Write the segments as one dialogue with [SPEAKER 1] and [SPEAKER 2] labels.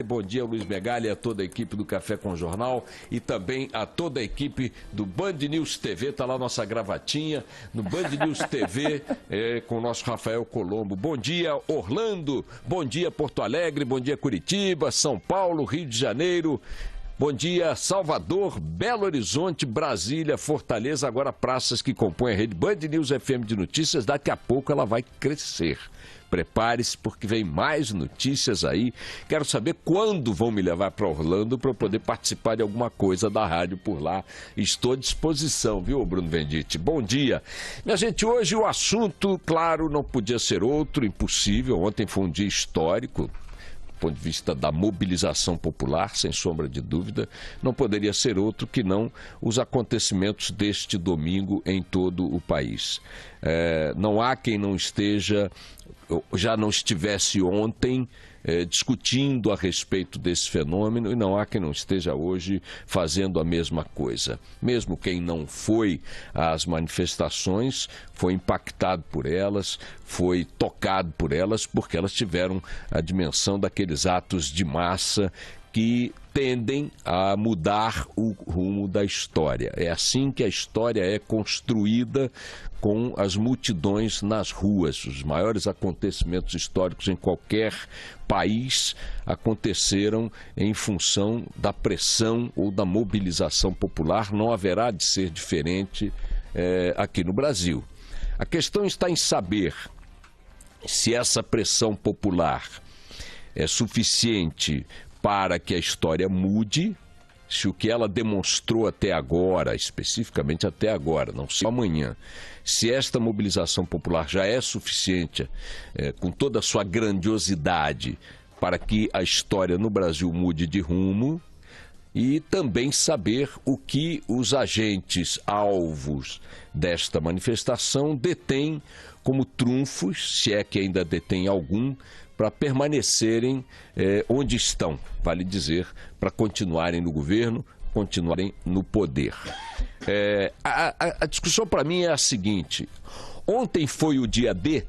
[SPEAKER 1] Bom dia, Luiz Megali, a toda a equipe do Café com o Jornal e também a toda a equipe do Band News TV. Está lá nossa gravatinha no Band News TV com o nosso Rafael Colombo. Bom dia, Orlando. Bom dia, Porto Alegre. Bom dia, Curitiba, São Paulo, Rio de Janeiro. Bom dia, Salvador, Belo Horizonte, Brasília, Fortaleza. Agora praças que compõem a rede Band News FM de notícias. Daqui a pouco ela vai crescer. Prepare-se porque vem mais notícias aí. Quero saber quando vão me levar para Orlando para eu poder participar de alguma coisa da rádio por lá. Estou à disposição, viu, Bruno Venditti? Bom dia. Minha gente, hoje o assunto, claro, não podia ser outro, impossível. Ontem foi um dia histórico. Do ponto de vista da mobilização popular, sem sombra de dúvida, não poderia ser outro que não os acontecimentos deste domingo em todo o país. Não há quem não esteja, já não estivesse ontem discutindo a respeito desse fenômeno e não há quem não esteja hoje fazendo a mesma coisa. Mesmo quem não foi às manifestações foi impactado por elas, foi tocado por elas, porque elas tiveram a dimensão daqueles atos de massa que tendem a mudar o rumo da história. É assim que a história é construída, com as multidões nas ruas. Os maiores acontecimentos históricos em qualquer país aconteceram em função da pressão ou da mobilização popular. Não haverá de ser diferente aqui no Brasil. A questão está em saber se essa pressão popular é suficiente para que a história mude, se o que ela demonstrou até agora, especificamente até agora, não sei amanhã, se esta mobilização popular já é suficiente, com toda a sua grandiosidade, para que a história no Brasil mude de rumo, e também saber o que os agentes alvos desta manifestação detêm como trunfos, se é que ainda detém algum, para permanecerem onde estão, vale dizer, para continuarem no governo, continuarem no poder. A discussão para mim é a seguinte: ontem foi o dia D,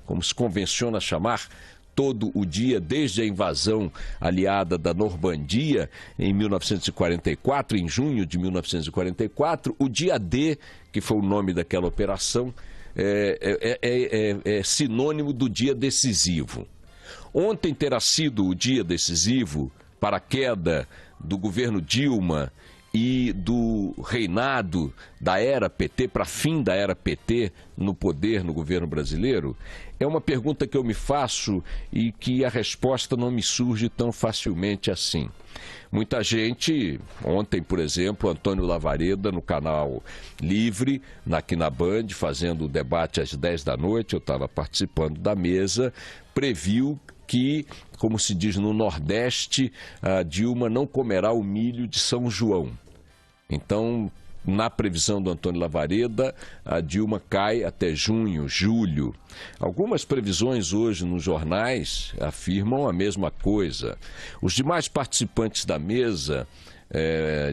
[SPEAKER 1] como se convenciona chamar todo o dia, desde a invasão aliada da Normandia em 1944, em junho de 1944, o dia D, que foi o nome daquela operação, é sinônimo do dia decisivo. Ontem terá sido o dia decisivo para a queda do governo Dilma e do reinado da era PT, para fim da era PT no poder no governo brasileiro? É uma pergunta que eu me faço e que a resposta não me surge tão facilmente assim. Muita gente, ontem, por exemplo, Antônio Lavareda, no canal Livre, aqui na Band, fazendo o debate às 10 da noite, eu estava participando da mesa, previu que, como se diz no Nordeste, a Dilma não comerá o milho de São João. Então, na previsão do Antônio Lavareda, a Dilma cai até junho, julho. Algumas previsões hoje nos jornais afirmam a mesma coisa. Os demais participantes da mesa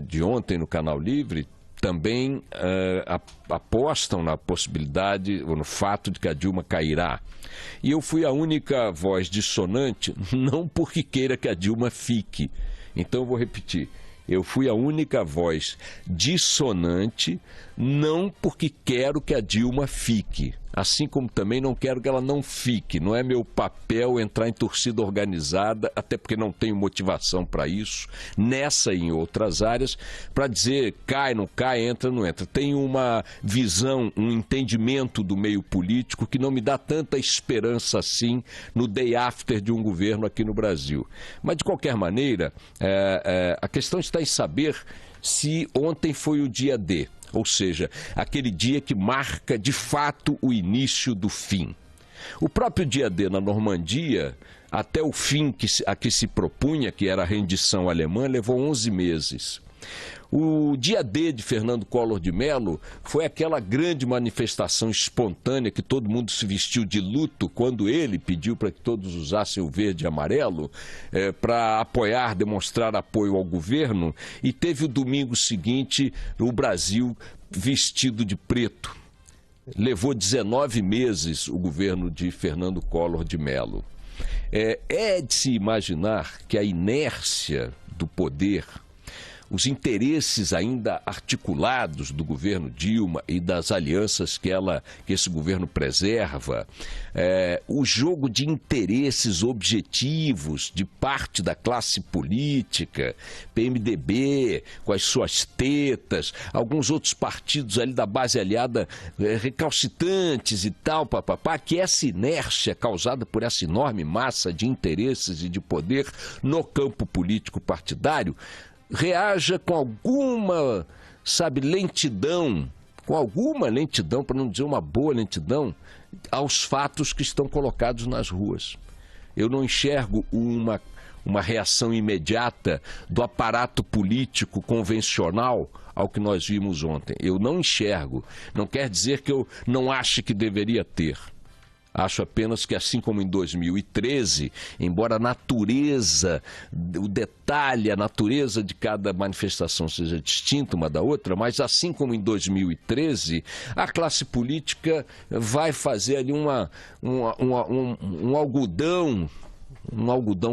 [SPEAKER 1] de ontem no Canal Livre também apostam na possibilidade ou no fato de que a Dilma cairá. E eu fui a única voz dissonante, não porque queira que a Dilma fique. Então eu vou repetir. Eu fui a única voz dissonante, não porque quero que a Dilma fique, assim como também não quero que ela não fique. Não é meu papel entrar em torcida organizada, até porque não tenho motivação para isso, nessa e em outras áreas, para dizer cai, não cai, entra, não entra. Tenho uma visão, um entendimento do meio político que não me dá tanta esperança assim no day after de um governo aqui no Brasil. Mas, de qualquer maneira, a questão está em saber se ontem foi o dia D, ou seja, aquele dia que marca de fato o início do fim. O próprio dia D na Normandia, até o fim a que se propunha, que era a rendição alemã, levou 11 meses. O dia D de Fernando Collor de Mello foi aquela grande manifestação espontânea que todo mundo se vestiu de luto quando ele pediu para que todos usassem o verde e amarelo para apoiar, demonstrar apoio ao governo, e teve o domingo seguinte o Brasil vestido de preto. Levou 19 meses o governo de Fernando Collor de Mello. É de se imaginar que a inércia do poder, os interesses ainda articulados do governo Dilma e das alianças que esse governo preserva, o jogo de interesses objetivos de parte da classe política, PMDB, com as suas tetas, alguns outros partidos ali da base aliada recalcitrantes e tal, papapá, que essa inércia causada por essa enorme massa de interesses e de poder no campo político partidário reaja com alguma, lentidão, para não dizer uma boa lentidão, aos fatos que estão colocados nas ruas. Eu não enxergo uma reação imediata do aparato político convencional ao que nós vimos ontem. Eu não enxergo. Não quer dizer que eu não ache que deveria ter. Acho apenas que, assim como em 2013, embora a natureza, o detalhe, a natureza de cada manifestação seja distinta uma da outra, mas assim como em 2013, a classe política vai fazer ali um algodão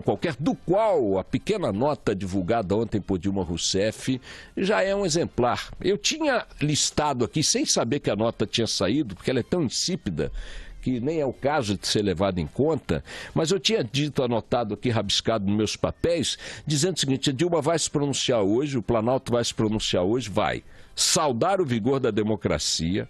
[SPEAKER 1] qualquer, do qual a pequena nota divulgada ontem por Dilma Rousseff já é um exemplar. Eu tinha listado aqui, sem saber que a nota tinha saído, porque ela é tão insípida, que nem é o caso de ser levado em conta, mas eu tinha anotado aqui, rabiscado nos meus papéis, dizendo o seguinte: a Dilma vai se pronunciar hoje, o Planalto vai se pronunciar hoje, vai saudar o vigor da democracia,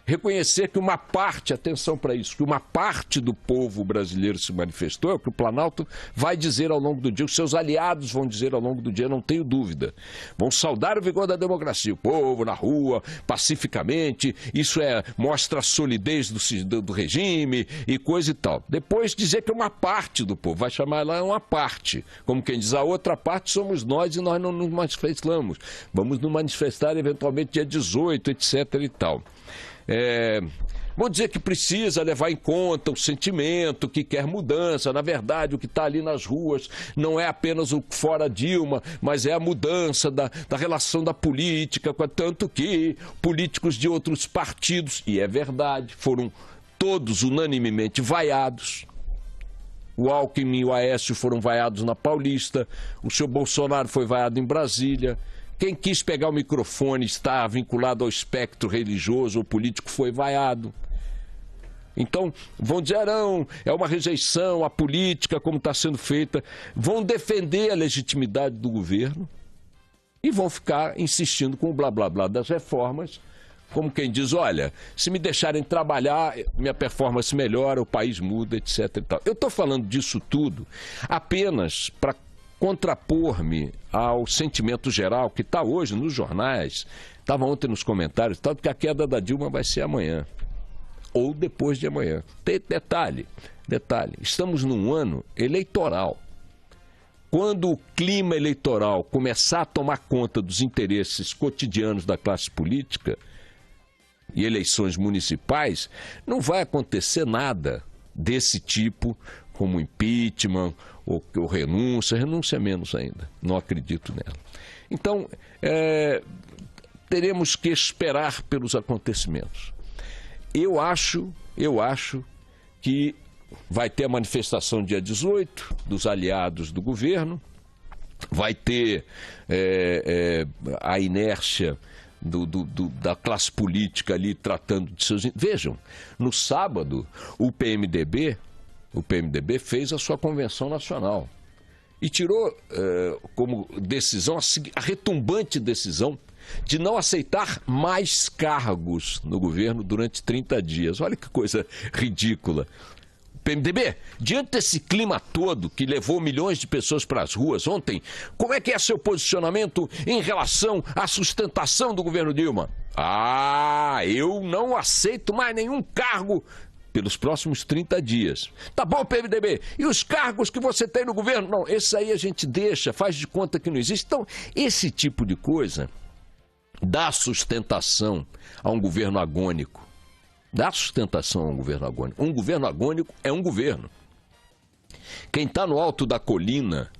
[SPEAKER 1] reconhecer que uma parte, atenção para isso, que uma parte do povo brasileiro se manifestou, é o que o Planalto vai dizer ao longo do dia, os seus aliados vão dizer ao longo do dia, não tenho dúvida. Vão saudar o vigor da democracia, o povo na rua, pacificamente, isso mostra a solidez do regime e coisa e tal. Depois dizer que é uma parte do povo, vai chamar lá uma parte, como quem diz, a outra parte somos nós e nós não nos manifestamos. Vamos nos manifestar eventualmente dia 18, etc. e tal. Vão dizer que precisa levar em conta o sentimento, que quer mudança. Na verdade, o que está ali nas ruas não é apenas o fora Dilma, mas é a mudança da relação da política, tanto que políticos de outros partidos, e é verdade, foram todos unanimemente vaiados. O Alckmin e o Aécio foram vaiados na Paulista, o senhor Bolsonaro foi vaiado em Brasília. Quem quis pegar o microfone, está vinculado ao espectro religioso ou político, foi vaiado. Então, vão dizer, não, é uma rejeição à política como está sendo feita. Vão defender a legitimidade do governo e vão ficar insistindo com o blá blá blá das reformas, como quem diz, olha, se me deixarem trabalhar, minha performance melhora, o país muda, etc. e tal. Eu estou falando disso tudo apenas para contrapor-me ao sentimento geral que está hoje nos jornais, estava ontem nos comentários, tal, que a queda da Dilma vai ser amanhã, ou depois de amanhã. Detalhe, estamos num ano eleitoral. Quando o clima eleitoral começar a tomar conta dos interesses cotidianos da classe política e eleições municipais, não vai acontecer nada desse tipo, como impeachment ou renúncia menos ainda, não acredito nela. Então, teremos que esperar pelos acontecimentos. Eu acho que vai ter a manifestação dia 18 dos aliados do governo, vai ter a inércia da classe política ali tratando de seus... Vejam, no sábado, o PMDB fez a sua convenção nacional e tirou como decisão a retumbante decisão de não aceitar mais cargos no governo durante 30 dias. Olha que coisa ridícula. PMDB, diante desse clima todo que levou milhões de pessoas para as ruas ontem, como é que é seu posicionamento em relação à sustentação do governo Dilma? Eu não aceito mais nenhum cargo pelos próximos 30 dias. Tá bom, PMDB, e os cargos que você tem no governo? Não, esse aí a gente deixa, faz de conta que não existe. Então, esse tipo de coisa dá sustentação a um governo agônico. Dá sustentação a um governo agônico. Um governo agônico é um governo. Quem está no alto da colina,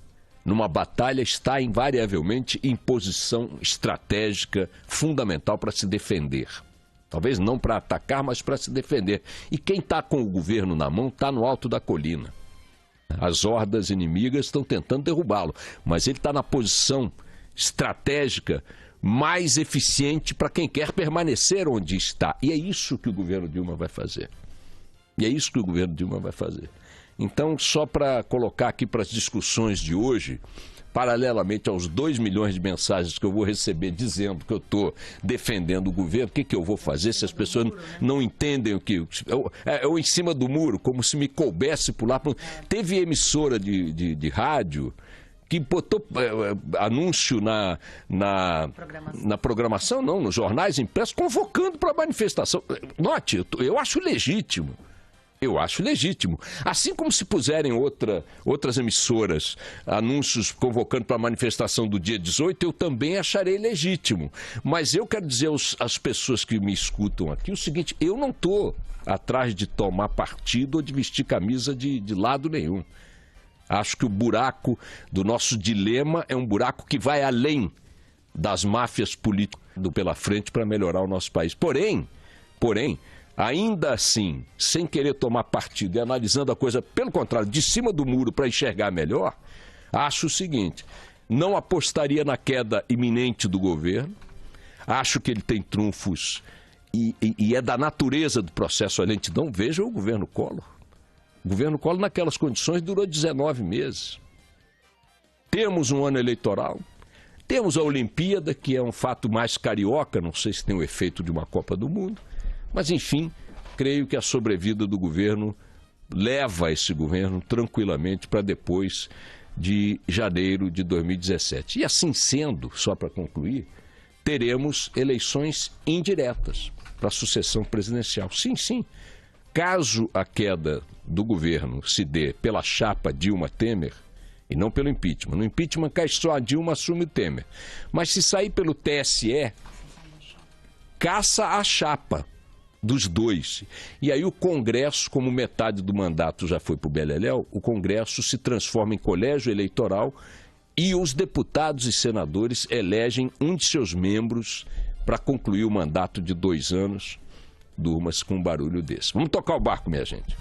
[SPEAKER 1] numa batalha, está invariavelmente em posição estratégica fundamental para se defender. Talvez não para atacar, mas para se defender. E quem está com o governo na mão está no alto da colina. As hordas inimigas estão tentando derrubá-lo, mas ele está na posição estratégica mais eficiente para quem quer permanecer onde está. E é isso que o governo Dilma vai fazer. Então, só para colocar aqui para as discussões de hoje, paralelamente aos 2 milhões de mensagens que eu vou receber dizendo que eu estou defendendo o governo, o que eu vou fazer se as pessoas não entendem o que... Eu em cima do muro, como se me coubesse pular... Teve emissora de rádio que botou anúncio na programação, não, nos jornais impressos, convocando para a manifestação. Note, eu acho legítimo. Assim como se puserem outras emissoras anúncios convocando para a manifestação do dia 18, eu também acharei legítimo. Mas eu quero dizer às pessoas que me escutam aqui o seguinte: eu não estou atrás de tomar partido ou de vestir camisa de lado nenhum. Acho que o buraco do nosso dilema é um buraco que vai além das máfias políticas pela frente para melhorar o nosso país. Porém, ainda assim, sem querer tomar partido e analisando a coisa, pelo contrário, de cima do muro para enxergar melhor, acho o seguinte: não apostaria na queda iminente do governo, acho que ele tem trunfos e é da natureza do processo a lentidão. Veja o governo Collor. O governo Collor, naquelas condições, durou 19 meses. Temos um ano eleitoral, temos a Olimpíada, que é um fato mais carioca, não sei se tem o efeito de uma Copa do Mundo. Mas, enfim, creio que a sobrevida do governo leva esse governo tranquilamente para depois de janeiro de 2017. E assim sendo, só para concluir, teremos eleições indiretas para a sucessão presidencial. Sim. Caso a queda do governo se dê pela chapa Dilma-Temer, e não pelo impeachment. No impeachment cai só a Dilma, assume o Temer. Mas se sair pelo TSE, caça a chapa dos dois. E aí o Congresso, como metade do mandato já foi para o beleléu, o Congresso se transforma em colégio eleitoral e os deputados e senadores elegem um de seus membros para concluir o mandato de 2 anos. Durma-se com um barulho desse. Vamos tocar o barco, minha gente.